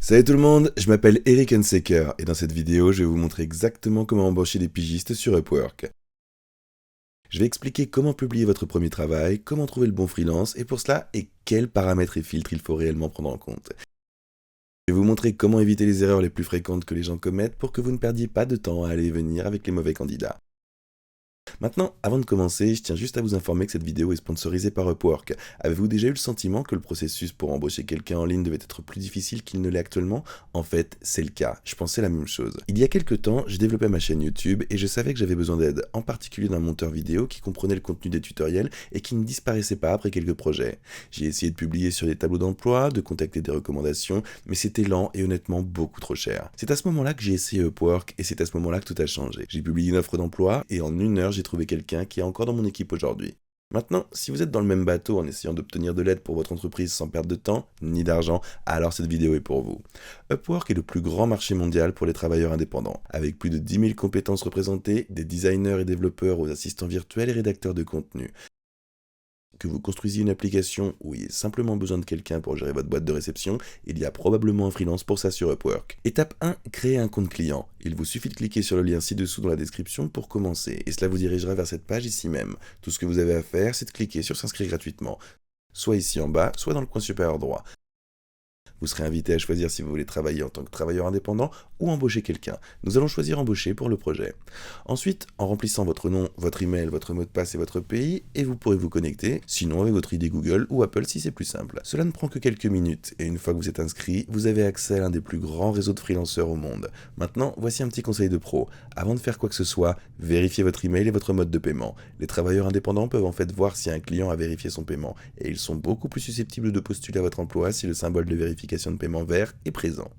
Salut tout le monde, je m'appelle Eric Hunsaker et dans cette vidéo, je vais vous montrer exactement comment embaucher des pigistes sur Upwork. Je vais expliquer comment publier votre premier travail, comment trouver le bon freelance et pour cela, quels paramètres et filtres il faut réellement prendre en compte. Je vais vous montrer comment éviter les erreurs les plus fréquentes que les gens commettent pour que vous ne perdiez pas de temps à aller et venir avec les mauvais candidats. Maintenant, avant de commencer, je tiens juste à vous informer que cette vidéo est sponsorisée par Upwork. Avez-vous déjà eu le sentiment que le processus pour embaucher quelqu'un en ligne devait être plus difficile qu'il ne l'est actuellement? En fait, c'est le cas. Je pensais la même chose. Il y a quelques temps, j'ai développé ma chaîne YouTube et je savais que j'avais besoin d'aide, en particulier d'un monteur vidéo qui comprenait le contenu des tutoriels et qui ne disparaissait pas après quelques projets. J'ai essayé de publier sur des tableaux d'emploi, de contacter des recommandations, mais c'était lent et honnêtement beaucoup trop cher. C'est à ce moment-là que j'ai essayé Upwork et c'est à ce moment-là que tout a changé. J'ai publié une offre d'emploi et en une heure, j'ai trouvé quelqu'un qui est encore dans mon équipe aujourd'hui. Maintenant, si vous êtes dans le même bateau en essayant d'obtenir de l'aide pour votre entreprise sans perdre de temps ni d'argent, alors cette vidéo est pour vous. Upwork est le plus grand marché mondial pour les travailleurs indépendants. Avec plus de 10 000 compétences représentées, des designers et développeurs aux assistants virtuels et rédacteurs de contenu. Que vous construisiez une application ou ayez simplement besoin de quelqu'un pour gérer votre boîte de réception, il y a probablement un freelance pour ça sur Upwork. Étape 1, créer un compte client. Il vous suffit de cliquer sur le lien ci-dessous dans la description pour commencer, et cela vous dirigera vers cette page ici même. Tout ce que vous avez à faire, c'est de cliquer sur s'inscrire gratuitement, soit ici en bas, soit dans le coin supérieur droit. Vous serez invité à choisir si vous voulez travailler en tant que travailleur indépendant ou embaucher quelqu'un. Nous allons choisir embaucher pour le projet. Ensuite, en remplissant votre nom, votre email, votre mot de passe et votre pays, et vous pourrez vous connecter, sinon avec votre ID Google ou Apple si c'est plus simple. Cela ne prend que quelques minutes, et une fois que vous êtes inscrit, vous avez accès à l'un des plus grands réseaux de freelanceurs au monde. Maintenant, voici un petit conseil de pro. Avant de faire quoi que ce soit, vérifiez votre email et votre mode de paiement. Les travailleurs indépendants peuvent en fait voir si un client a vérifié son paiement, et ils sont beaucoup plus susceptibles de postuler à votre emploi si le symbole de vérification de paiement vert est présent.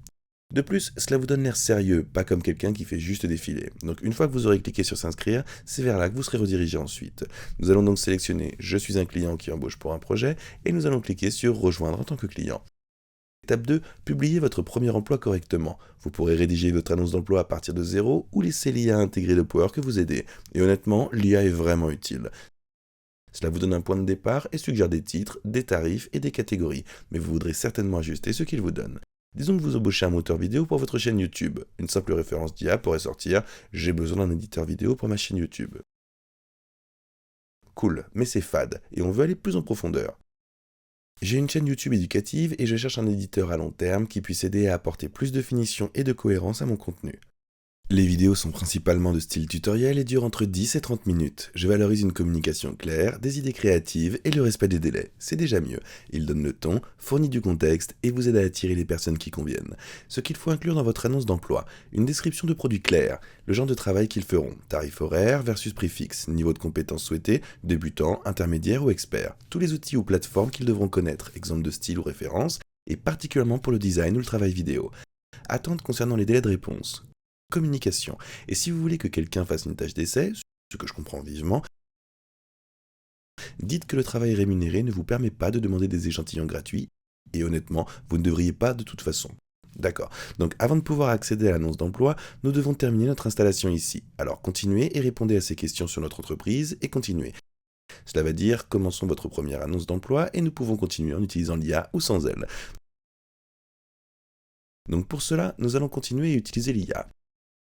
De plus, cela vous donne l'air sérieux, pas comme quelqu'un qui fait juste défiler. Donc une fois que vous aurez cliqué sur s'inscrire, c'est vers là que vous serez redirigé ensuite. Nous allons donc sélectionner je suis un client qui embauche pour un projet et nous allons cliquer sur rejoindre en tant que client. Étape 2, publiez votre premier emploi correctement. Vous pourrez rédiger votre annonce d'emploi à partir de zéro ou laisser l'IA intégrée de Upwork vous aider. Et honnêtement, l'IA est vraiment utile. Cela vous donne un point de départ et suggère des titres, des tarifs et des catégories, mais vous voudrez certainement ajuster ce qu'il vous donne. Disons que vous embauchez un moteur vidéo pour votre chaîne YouTube. Une simple référence d'IA pourrait sortir « J'ai besoin d'un éditeur vidéo pour ma chaîne YouTube ». Cool, mais c'est fade, et on veut aller plus en profondeur. J'ai une chaîne YouTube éducative et je cherche un éditeur à long terme qui puisse aider à apporter plus de finition et de cohérence à mon contenu. Les vidéos sont principalement de style tutoriel et durent entre 10 et 30 minutes. Je valorise une communication claire, des idées créatives et le respect des délais. C'est déjà mieux. Il donne le ton, fournit du contexte et vous aide à attirer les personnes qui conviennent. Ce qu'il faut inclure dans votre annonce d'emploi, une description de produit claire, le genre de travail qu'ils feront, tarif horaire versus prix fixe, niveau de compétences souhaité, débutant, intermédiaire ou expert, tous les outils ou plateformes qu'ils devront connaître, exemple de style ou référence, et particulièrement pour le design ou le travail vidéo. Attentes concernant les délais de réponse. Communication. Et si vous voulez que quelqu'un fasse une tâche d'essai, ce que je comprends vivement, dites que le travail rémunéré ne vous permet pas de demander des échantillons gratuits, et honnêtement, vous ne devriez pas de toute façon. D'accord. Donc avant de pouvoir accéder à l'annonce d'emploi, nous devons terminer notre installation ici. Alors continuez et répondez à ces questions sur notre entreprise et continuez. Cela va dire commençons votre première annonce d'emploi et nous pouvons continuer en utilisant l'IA ou sans elle. Donc pour cela, nous allons continuer et utiliser l'IA.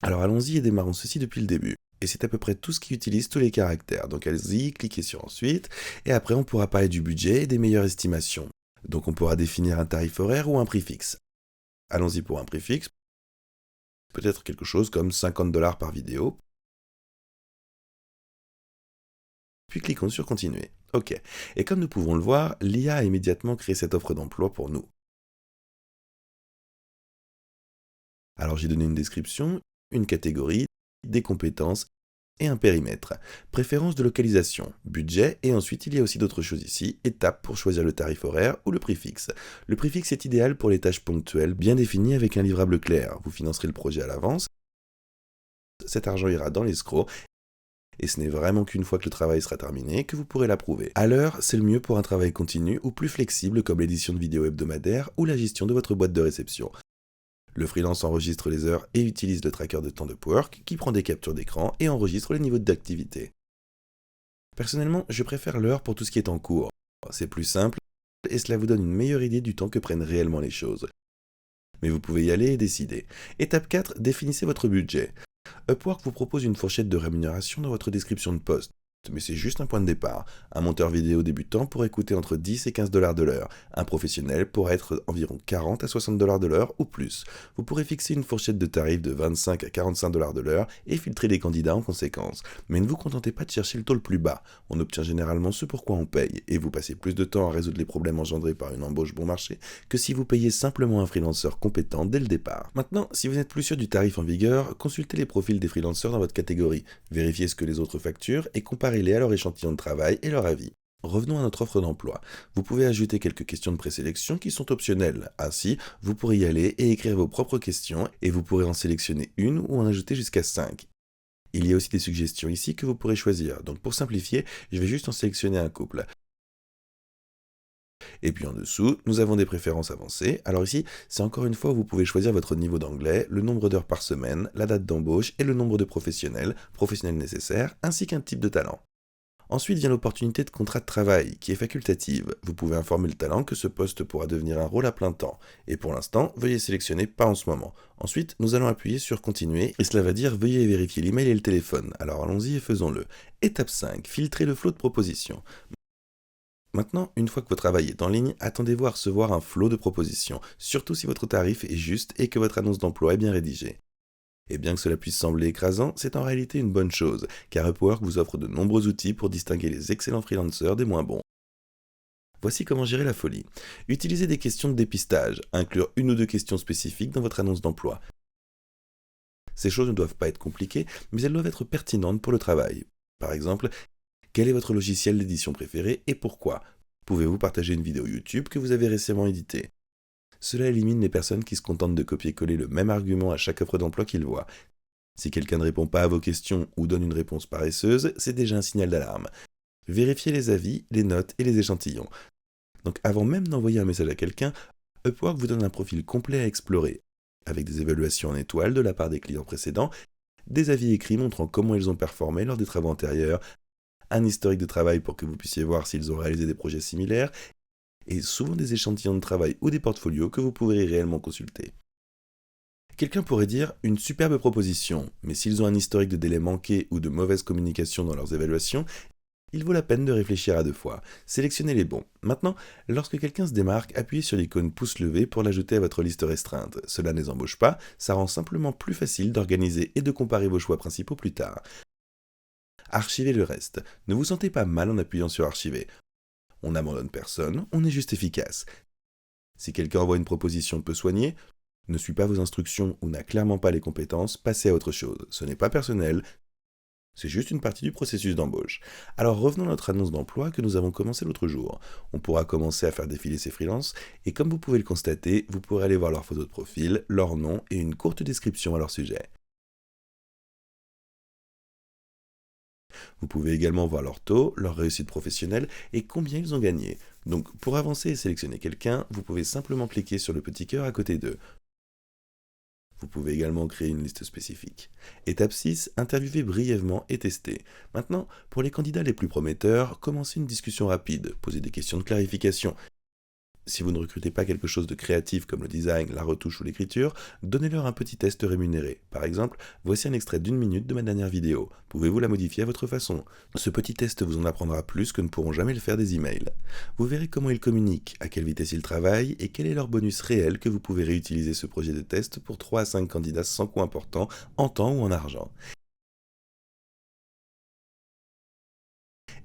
Alors allons-y et démarrons ceci depuis le début. Et c'est à peu près tout ce qui utilise tous les caractères. Donc allez-y, cliquez sur ensuite, et après on pourra parler du budget et des meilleures estimations. Donc on pourra définir un tarif horaire ou un prix fixe. Allons-y pour un prix fixe, peut-être quelque chose comme 50$ par vidéo. Puis cliquons sur continuer. Ok. Et comme nous pouvons le voir, l'IA a immédiatement créé cette offre d'emploi pour nous. Alors j'ai donné une description, une catégorie, des compétences et un périmètre. Préférence de localisation, budget et ensuite il y a aussi d'autres choses ici, étapes pour choisir le tarif horaire ou le prix fixe. Le prix fixe est idéal pour les tâches ponctuelles bien définies avec un livrable clair. Vous financerez le projet à l'avance, cet argent ira dans l'escroc et ce n'est vraiment qu'une fois que le travail sera terminé que vous pourrez l'approuver. À l'heure, c'est le mieux pour un travail continu ou plus flexible comme l'édition de vidéos hebdomadaires ou la gestion de votre boîte de réception. Le freelance enregistre les heures et utilise le tracker de temps de Upwork qui prend des captures d'écran et enregistre les niveaux d'activité. Personnellement, je préfère l'heure pour tout ce qui est en cours. C'est plus simple et cela vous donne une meilleure idée du temps que prennent réellement les choses. Mais vous pouvez y aller et décider. Étape 4, définissez votre budget. Upwork vous propose une fourchette de rémunération dans votre description de poste. Mais c'est juste un point de départ. Un monteur vidéo débutant pourrait coûter entre 10 et 15 dollars de l'heure. Un professionnel pourrait être environ 40 à 60 dollars de l'heure ou plus. Vous pourrez fixer une fourchette de tarifs de 25 à 45 dollars de l'heure et filtrer les candidats en conséquence. Mais ne vous contentez pas de chercher le taux le plus bas. On obtient généralement ce pour quoi on paye et vous passez plus de temps à résoudre les problèmes engendrés par une embauche bon marché que si vous payez simplement un freelanceur compétent dès le départ. Maintenant, si vous n'êtes plus sûr du tarif en vigueur, consultez les profils des freelanceurs dans votre catégorie. Vérifiez ce que les autres facturent et comparez à leur échantillon de travail et leur avis. Revenons à notre offre d'emploi. Vous pouvez ajouter quelques questions de présélection qui sont optionnelles. Ainsi, vous pourrez y aller et écrire vos propres questions et vous pourrez en sélectionner une ou en ajouter jusqu'à 5. Il y a aussi des suggestions ici que vous pourrez choisir. Donc pour simplifier, je vais juste en sélectionner un couple. Et puis en dessous, nous avons des préférences avancées. Alors ici, c'est encore une fois où vous pouvez choisir votre niveau d'anglais, le nombre d'heures par semaine, la date d'embauche et le nombre de professionnels nécessaires, ainsi qu'un type de talent. Ensuite vient l'opportunité de contrat de travail, qui est facultative. Vous pouvez informer le talent que ce poste pourra devenir un rôle à plein temps. Et pour l'instant, veuillez sélectionner pas en ce moment. Ensuite, nous allons appuyer sur continuer, et cela va dire veuillez vérifier l'email et le téléphone. Alors allons-y et faisons-le. Étape 5, filtrer le flot de propositions. Maintenant, une fois que votre travail est en ligne, attendez-vous à recevoir un flot de propositions, surtout si votre tarif est juste et que votre annonce d'emploi est bien rédigée. Et bien que cela puisse sembler écrasant, c'est en réalité une bonne chose, car Upwork vous offre de nombreux outils pour distinguer les excellents freelancers des moins bons. Voici comment gérer la folie. Utilisez des questions de dépistage, inclure une ou deux questions spécifiques dans votre annonce d'emploi. Ces choses ne doivent pas être compliquées, mais elles doivent être pertinentes pour le travail. Par exemple, quel est votre logiciel d'édition préféré et pourquoi? Pouvez-vous partager une vidéo YouTube que vous avez récemment éditée? Cela élimine les personnes qui se contentent de copier-coller le même argument à chaque offre d'emploi qu'ils voient. Si quelqu'un ne répond pas à vos questions ou donne une réponse paresseuse, c'est déjà un signal d'alarme. Vérifiez les avis, les notes et les échantillons. Donc avant même d'envoyer un message à quelqu'un, Upwork vous donne un profil complet à explorer, avec des évaluations en étoiles de la part des clients précédents, des avis écrits montrant comment ils ont performé lors des travaux antérieurs, un historique de travail pour que vous puissiez voir s'ils ont réalisé des projets similaires, et souvent des échantillons de travail ou des portfolios que vous pourrez réellement consulter. Quelqu'un pourrait dire une superbe proposition, mais s'ils ont un historique de délais manqués ou de mauvaise communication dans leurs évaluations, il vaut la peine de réfléchir à deux fois. Sélectionnez les bons. Maintenant, lorsque quelqu'un se démarque, appuyez sur l'icône pouce levé pour l'ajouter à votre liste restreinte. Cela ne les embauche pas, ça rend simplement plus facile d'organiser et de comparer vos choix principaux plus tard. Archivez le reste. Ne vous sentez pas mal en appuyant sur archiver. On n'abandonne personne, on est juste efficace. Si quelqu'un envoie une proposition peu soignée, ne suit pas vos instructions ou n'a clairement pas les compétences, passez à autre chose. Ce n'est pas personnel, c'est juste une partie du processus d'embauche. Alors revenons à notre annonce d'emploi que nous avons commencé l'autre jour. On pourra commencer à faire défiler ces freelances, et comme vous pouvez le constater, vous pourrez aller voir leurs photos de profil, leur nom et une courte description à leur sujet. Vous pouvez également voir leur taux, leur réussite professionnelle et combien ils ont gagné. Donc pour avancer et sélectionner quelqu'un, vous pouvez simplement cliquer sur le petit cœur à côté d'eux. Vous pouvez également créer une liste spécifique. Étape 6, interviewez brièvement et testez. Maintenant, pour les candidats les plus prometteurs, commencez une discussion rapide, posez des questions de clarification. Si vous ne recrutez pas quelque chose de créatif comme le design, la retouche ou l'écriture, donnez-leur un petit test rémunéré. Par exemple, voici un extrait d'1 minute de ma dernière vidéo. Pouvez-vous la modifier à votre façon? Ce petit test vous en apprendra plus que ne pourront jamais le faire des emails. Vous verrez comment ils communiquent, à quelle vitesse ils travaillent et quel est leur bonus réel que vous pouvez réutiliser ce projet de test pour 3 à 5 candidats sans coût important, en temps ou en argent.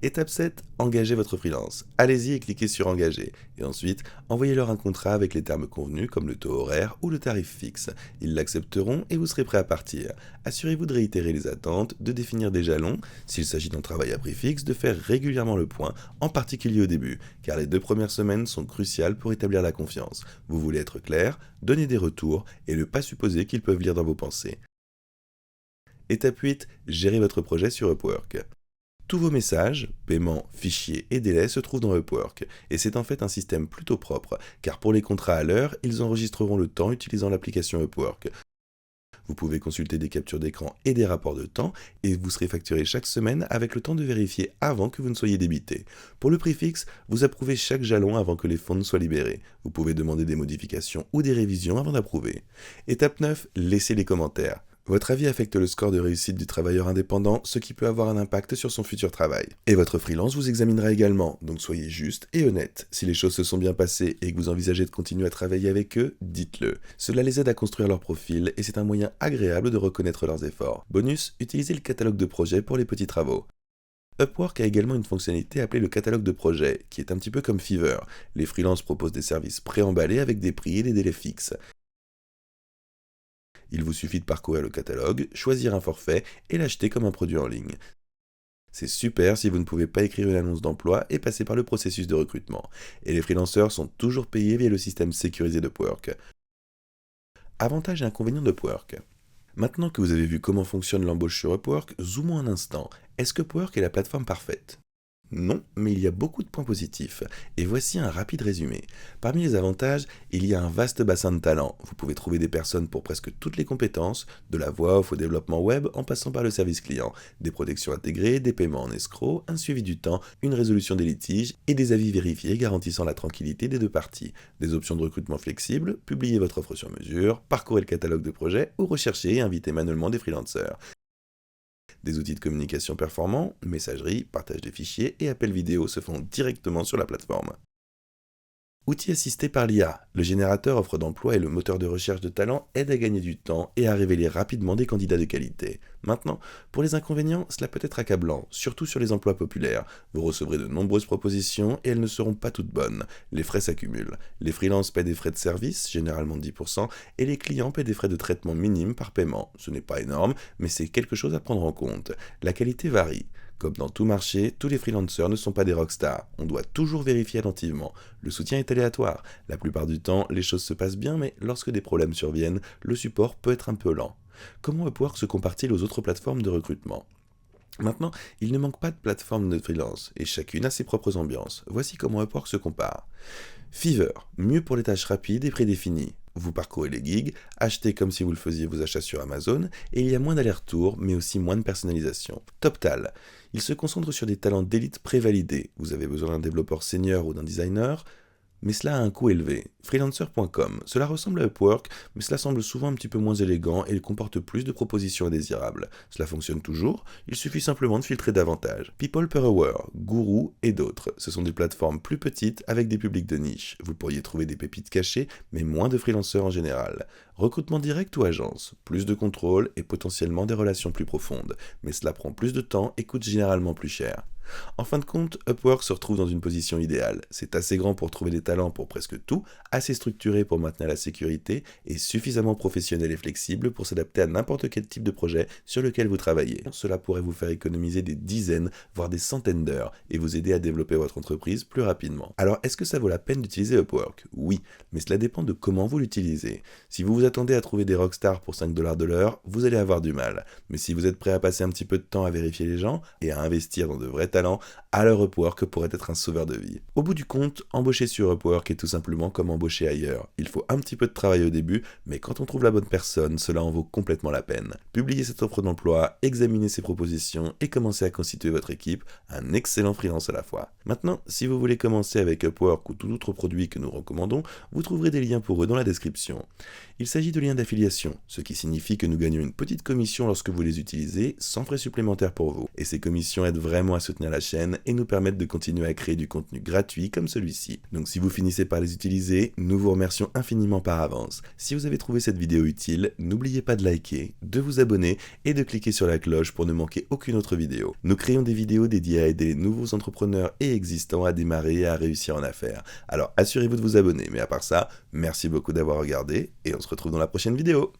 Étape 7, engagez votre freelance. Allez-y et cliquez sur engager. Et ensuite, envoyez-leur un contrat avec les termes convenus comme le taux horaire ou le tarif fixe. Ils l'accepteront et vous serez prêt à partir. Assurez-vous de réitérer les attentes, de définir des jalons, s'il s'agit d'un travail à prix fixe, de faire régulièrement le point, en particulier au début, car les 2 premières semaines sont cruciales pour établir la confiance. Vous voulez être clair, donner des retours et ne pas supposer qu'ils peuvent lire dans vos pensées. Étape 8, gérez votre projet sur Upwork. Tous vos messages, paiements, fichiers et délais se trouvent dans Upwork, et c'est en fait un système plutôt propre, car pour les contrats à l'heure, ils enregistreront le temps utilisant l'application Upwork. Vous pouvez consulter des captures d'écran et des rapports de temps, et vous serez facturé chaque semaine avec le temps de vérifier avant que vous ne soyez débité. Pour le prix fixe, vous approuvez chaque jalon avant que les fonds ne soient libérés. Vous pouvez demander des modifications ou des révisions avant d'approuver. Étape 9, laissez les commentaires. Votre avis affecte le score de réussite du travailleur indépendant, ce qui peut avoir un impact sur son futur travail. Et votre freelance vous examinera également, donc soyez juste et honnête. Si les choses se sont bien passées et que vous envisagez de continuer à travailler avec eux, dites-le. Cela les aide à construire leur profil et c'est un moyen agréable de reconnaître leurs efforts. Bonus, utilisez le catalogue de projets pour les petits travaux. Upwork a également une fonctionnalité appelée le catalogue de projets, qui est un petit peu comme Fiverr. Les freelances proposent des services préemballés avec des prix et des délais fixes. Il vous suffit de parcourir le catalogue, choisir un forfait et l'acheter comme un produit en ligne. C'est super si vous ne pouvez pas écrire une annonce d'emploi et passer par le processus de recrutement. Et les freelanceurs sont toujours payés via le système sécurisé d'Upwork. Avantages et inconvénients d'Upwork. Maintenant que vous avez vu comment fonctionne l'embauche sur Upwork, zoomons un instant. Est-ce que Upwork est la plateforme parfaite ? Non, mais il y a beaucoup de points positifs. Et voici un rapide résumé. Parmi les avantages, il y a un vaste bassin de talents. Vous pouvez trouver des personnes pour presque toutes les compétences, de la voix off au développement web en passant par le service client, des protections intégrées, des paiements en escroc, un suivi du temps, une résolution des litiges et des avis vérifiés garantissant la tranquillité des deux parties. Des options de recrutement flexibles, publiez votre offre sur mesure, parcourez le catalogue de projets ou recherchez et invitez manuellement des freelancers. Des outils de communication performants, messagerie, partage des fichiers et appels vidéo se font directement sur la plateforme. Outils assistés par l'IA, le générateur offre d'emploi et le moteur de recherche de talent aident à gagner du temps et à révéler rapidement des candidats de qualité. Maintenant, pour les inconvénients, cela peut être accablant, surtout sur les emplois populaires. Vous recevrez de nombreuses propositions et elles ne seront pas toutes bonnes. Les frais s'accumulent. Les freelances paient des frais de service, généralement 10%, et les clients paient des frais de traitement minimes par paiement. Ce n'est pas énorme, mais c'est quelque chose à prendre en compte. La qualité varie. Comme dans tout marché, tous les freelancers ne sont pas des rockstars. On doit toujours vérifier attentivement. Le soutien est aléatoire. La plupart du temps, les choses se passent bien, mais lorsque des problèmes surviennent, le support peut être un peu lent. Comment Upwork se compare-t-il aux autres plateformes de recrutement ? Maintenant, il ne manque pas de plateforme de freelance, et chacune a ses propres ambiances. Voici comment Upwork se compare. Fiverr, mieux pour les tâches rapides et prédéfinies. Vous parcourez les gigs, achetez comme si vous le faisiez vos achats sur Amazon, et il y a moins d'aller-retour, mais aussi moins de personnalisation. TopTal, il se concentre sur des talents d'élite prévalidés. Vous avez besoin d'un développeur senior ou d'un designer, mais cela a un coût élevé. Freelancer.com, cela ressemble à Upwork, mais cela semble souvent un petit peu moins élégant et il comporte plus de propositions indésirables. Cela fonctionne toujours, il suffit simplement de filtrer davantage. People Per Hour, Guru et d'autres, ce sont des plateformes plus petites avec des publics de niche. Vous pourriez trouver des pépites cachées, mais moins de freelanceurs en général. Recrutement direct ou agence, plus de contrôle et potentiellement des relations plus profondes, mais cela prend plus de temps et coûte généralement plus cher. En fin de compte, Upwork se retrouve dans une position idéale. C'est assez grand pour trouver des talents pour presque tout, assez structuré pour maintenir la sécurité et suffisamment professionnel et flexible pour s'adapter à n'importe quel type de projet sur lequel vous travaillez. Cela pourrait vous faire économiser des dizaines, voire des centaines d'heures et vous aider à développer votre entreprise plus rapidement. Alors, est-ce que ça vaut la peine d'utiliser Upwork ? Oui, mais cela dépend de comment vous l'utilisez. Si vous vous attendez à trouver des rockstars pour 5$ de l'heure, vous allez avoir du mal. Mais si vous êtes prêt à passer un petit peu de temps à vérifier les gens et à investir dans de vrais talents, alors Upwork pourrait être un sauveur de vie. Au bout du compte, embaucher sur Upwork est tout simplement comme embaucher ailleurs. Il faut un petit peu de travail au début, mais quand on trouve la bonne personne, cela en vaut complètement la peine. Publiez cette offre d'emploi, examinez ses propositions et commencez à constituer votre équipe, un excellent freelance à la fois. Maintenant, si vous voulez commencer avec Upwork ou tout autre produit que nous recommandons, vous trouverez des liens pour eux dans la description. Il s'agit de liens d'affiliation, ce qui signifie que nous gagnons une petite commission lorsque vous les utilisez, sans frais supplémentaires pour vous. Et ces commissions aident vraiment à soutenir la chaîne et nous permettent de continuer à créer du contenu gratuit comme celui-ci. Donc si vous finissez par les utiliser, nous vous remercions infiniment par avance. Si vous avez trouvé cette vidéo utile, n'oubliez pas de liker, de vous abonner et de cliquer sur la cloche pour ne manquer aucune autre vidéo. Nous créons des vidéos dédiées à aider les nouveaux entrepreneurs et existants à démarrer et à réussir en affaires. Alors assurez-vous de vous abonner, mais à part ça, merci beaucoup d'avoir regardé et on se retrouve dans la prochaine vidéo.